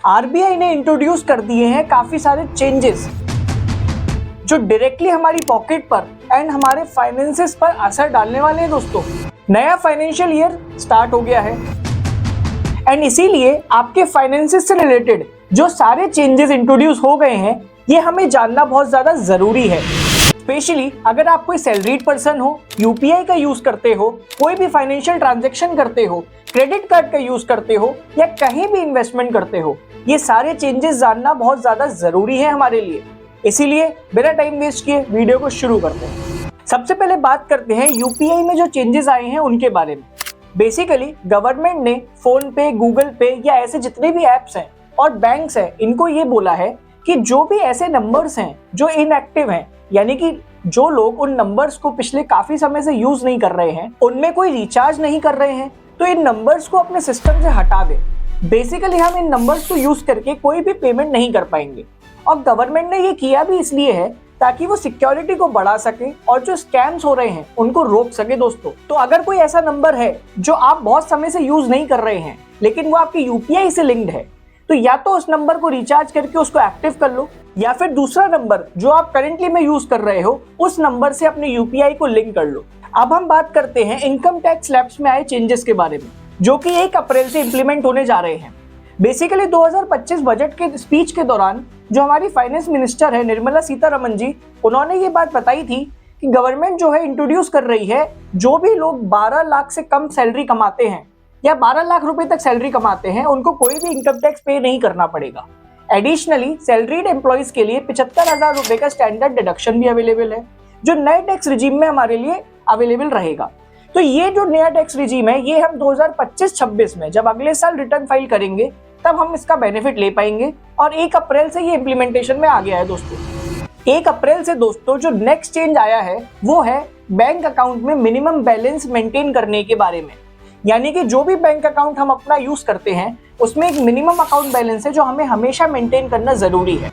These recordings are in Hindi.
आरबीआई ने इंट्रोड्यूस कर दिए हैं काफी सारे चेंजेस जो डायरेक्टली हमारी पॉकेट पर एंड हमारे फाइनेंसेस पर असर डालने वाले हैं दोस्तों। नया फाइनेंशियल ईयर स्टार्ट हो गया है एंड इसीलिए आपके फाइनेंसेस से रिलेटेड जो सारे चेंजेस इंट्रोड्यूस हो गए हैं ये हमें जानना बहुत ज्यादा जरूरी है। स्पेशली अगर आप कोई सैलरीड पर्सन हो, यूपीआई का यूज करते हो, कोई भी फाइनेंशियल ट्रांजैक्शन करते हो, क्रेडिट कार्ड का यूज करते हो या कहीं भी इन्वेस्टमेंट करते हो, ये सारे चेंजेस जानना बहुत ज्यादा जरूरी है हमारे लिए। इसीलिए बिना टाइम वेस्ट किए वीडियो को शुरू करते हैं। सबसे पहले बात करते हैं यूपीआई में जो चेंजेस आए हैं उनके बारे में। बेसिकली गवर्नमेंट ने फोन पे, गूगल पे या ऐसे जितने भी एप्स हैं और बैंक्स हैं, इनको ये बोला है कि जो भी ऐसे नंबर्स हैं जो इनएक्टिव हैं, यानी कि जो लोग उन नंबर्स को पिछले काफी समय से यूज नहीं कर रहे हैं, उनमें कोई रिचार्ज नहीं कर रहे हैं, तो इन नंबर्स को अपने सिस्टम से हटा दें। बेसिकली हम इन नंबर्स को यूज करके कोई भी पेमेंट नहीं कर पाएंगे और गवर्नमेंट ने ये किया भी इसलिए है ताकि वो सिक्योरिटी को बढ़ा सके और जो स्कैम्स हो रहे हैं उनको रोक सके दोस्तों। तो अगर कोई ऐसा नंबर है जो आप बहुत समय से यूज नहीं कर रहे हैं लेकिन वो आपके यूपीआई से लिंक्ड है, तो या तो उस नंबर को रिचार्ज करके उसको एक्टिव कर लो या फिर दूसरा नंबर जो आप करेंटली में यूज कर रहे हो उस नंबर से अपने यूपीआई को लिंक कर लो। अब हम बात करते हैं इनकम टैक्स स्लैब्स में आए चेंजेस के बारे में जो कि 1 अप्रैल से इंप्लीमेंट होने जा रहे हैं। बेसिकली 2025 बजट के स्पीच के दौरान जो हमारी फाइनेंस मिनिस्टर है निर्मला सीतारमण जी, उन्होंने ये बात बताई थी कि गवर्नमेंट जो है इंट्रोड्यूस कर रही है जो भी लोग 12 लाख से कम सैलरी कमाते हैं या 12 लाख रुपए तक सैलरी कमाते हैं उनको कोई भी इनकम टैक्स पे नहीं करना पड़ेगा। एडिशनली सैलरीड एम्प्लॉइज के लिए 75,000 रुपए का स्टैंडर्ड डिडक्शन भी अवेलेबल है जो नए टैक्स रिजीम में हमारे लिए अवेलेबल रहेगा। तो ये जो नया टैक्स रिजीम है ये हम 2025-26 में जब अगले साल रिटर्न फाइल करेंगे तब हम इसका बेनिफिट ले पाएंगे और 1 अप्रैल से ये इम्प्लीमेंटेशन में आ गया है दोस्तों। 1 अप्रैल से दोस्तों जो नेक्स्ट चेंज आया है वो है बैंक अकाउंट में मिनिमम बैलेंस मेंटेन करने के बारे में। यानी कि जो भी बैंक अकाउंट हम अपना यूज करते हैं उसमें एक मिनिमम अकाउंट बैलेंस है जो हमें हमेशा मेंटेन करना जरूरी है।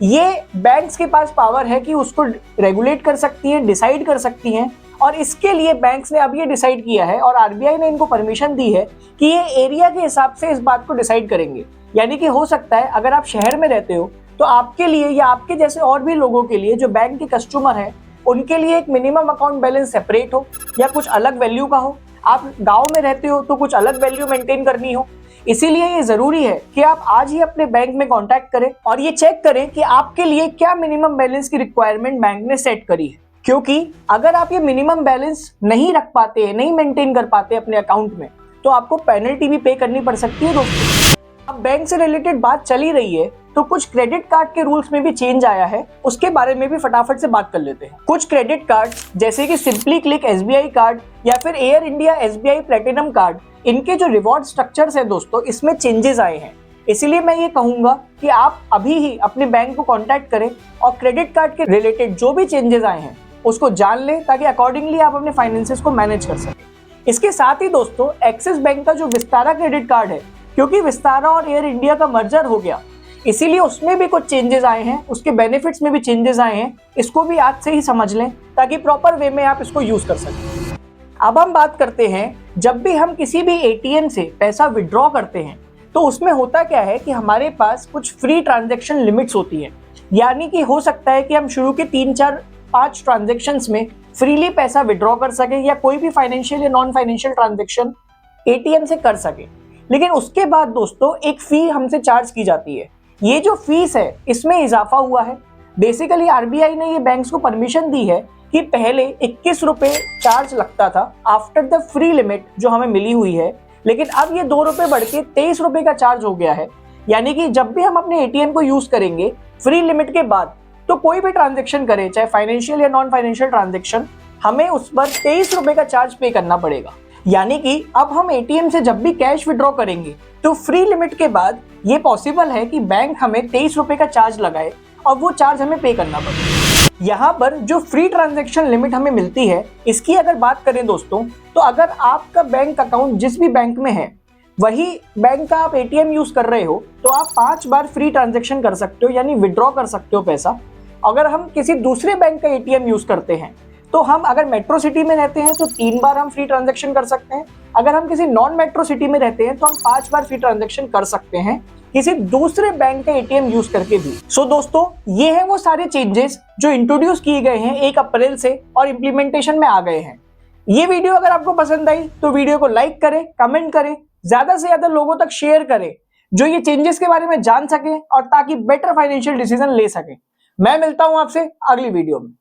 ये बैंक्स के पास पावर है कि उसको रेगुलेट कर सकती है, डिसाइड कर सकती हैं और इसके लिए बैंक्स ने अब ये डिसाइड किया है और आरबीआई ने इनको परमिशन दी है कि ये एरिया के हिसाब से इस बात को डिसाइड करेंगे। यानी कि हो सकता है अगर आप शहर में रहते हो तो आपके लिए या आपके जैसे और भी लोगों के लिए जो बैंक के कस्टमर हैं उनके लिए एक मिनिमम अकाउंट बैलेंस सेपरेट हो या कुछ अलग वैल्यू का हो। आप गाँव में रहते हो तो कुछ अलग वैल्यू मेंटेन करनी हो। इसीलिए ये जरूरी है कि आप आज ही अपने बैंक में कांटेक्ट करें और ये चेक करें कि आपके लिए क्या मिनिमम बैलेंस की रिक्वायरमेंट बैंक ने सेट करी है। क्योंकि अगर आप ये मिनिमम बैलेंस नहीं रख पाते हैं, नहीं मेंटेन कर पाते अपने अकाउंट में, तो आपको पेनल्टी भी पे करनी पड़ सकती है दोस्तों। अब बैंक से रिलेटेड बात चली रही है तो कुछ क्रेडिट कार्ड के रूल्स में भी चेंज आया है, उसके बारे में भी फटाफट से बात कर लेते हैं। कुछ क्रेडिट कार्ड जैसे कि सिंपली क्लिक एसबीआई कार्ड या फिर air India SBI platinum card, इनके जो रिवॉर्ड स्ट्रक्चर्स है दोस्तों इसमें चेंजेस आए हैं। इसलिए मैं ये कहूंगा कि आप अभी ही अपने बैंक को कांटेक्ट करें और क्रेडिट कार्ड के रिलेटेड जो भी चेंजेस आए हैं उसको जान लें ताकि अकॉर्डिंगली आप अपने फाइनेंसेस को मैनेज कर सकें। इसके साथ ही दोस्तों एक्सिस बैंक का जो विस्तारा क्रेडिट कार्ड है, क्योंकि विस्तारा और एयर इंडिया का मर्जर हो गया इसीलिए उसमें भी कुछ चेंजेस आए हैं, उसके बेनिफिट्स में भी चेंजेस आए हैं। इसको भी आज से ही समझ लें ताकि प्रॉपर वे में आप इसको यूज कर सकें। अब हम बात करते हैं जब भी हम किसी भी एटीएम से पैसा विड्रॉ करते हैं तो उसमें होता क्या है कि हमारे पास कुछ फ्री ट्रांजैक्शन लिमिट्स होती हैं। यानी कि हो सकता है कि हम शुरू के 3-4-5 ट्रांजैक्शंस में फ्रीली पैसा विड्रॉ कर सके या कोई भी फाइनेंशियल या नॉन फाइनेंशियल ट्रांजैक्शन एटीएम से कर सके। लेकिन उसके बाद दोस्तों एक फी हमसे चार्ज की जाती है। ये जो फीस है इसमें इजाफा हुआ है। बेसिकली आरबीआई ने ये बैंक्स को परमिशन दी है कि पहले 21 रुपए चार्ज लगता था आफ्टर द फ्री लिमिट जो हमें मिली हुई है, लेकिन अब ये 2 रुपए बढ़ के 23 रुपए का चार्ज हो गया है। यानी कि जब भी हम अपने एटीएम को यूज करेंगे फ्री लिमिट के बाद तो कोई भी ट्रांजैक्शन करें, चाहे फाइनेंशियल या नॉन फाइनेंशियल ट्रांजैक्शन, हमें उस पर 23 रुपए का चार्ज पे करना पड़ेगा। यानी कि अब हम एटीएम से जब भी कैश विड्रॉ करेंगे तो फ्री लिमिट के बाद ये पॉसिबल है कि बैंक हमें 23 रुपए का चार्ज लगाए और वो चार्ज हमें पे करना पड़े। यहाँ पर जो फ्री ट्रांजैक्शन लिमिट हमें मिलती है इसकी अगर बात करें दोस्तों, तो अगर आपका बैंक अकाउंट जिस भी बैंक में है वही बैंक का आप एटीएम यूज कर रहे हो तो आप 5 बार फ्री ट्रांजैक्शन कर सकते हो, यानी विड्रॉ कर सकते हो पैसा। अगर हम किसी दूसरे बैंक का एटीएम यूज करते हैं तो हम अगर मेट्रो सिटी में रहते हैं तो 3 बार हम फ्री ट्रांजैक्शन कर सकते हैं। अगर हम किसी नॉन मेट्रो सिटी में रहते हैं तो हम 5 बार फ्री ट्रांजैक्शन कर सकते हैं। किसी दूसरे बैंक का एटीएम यूज करके भी। सो दोस्तों, ये है वो सारे चेंजेस जो इंट्रोड्यूस किए गए हैं 1 अप्रैल से और इम्प्लीमेंटेशन में आ गए हैं। ये वीडियो अगर आपको पसंद आई तो वीडियो को लाइक करें, कमेंट करें, ज्यादा से ज्यादा लोगों तक शेयर करें जो ये चेंजेस के बारे में जान सके और ताकि बेटर फाइनेंशियल डिसीजन ले सके। मैं मिलता हूं आपसे अगली वीडियो में।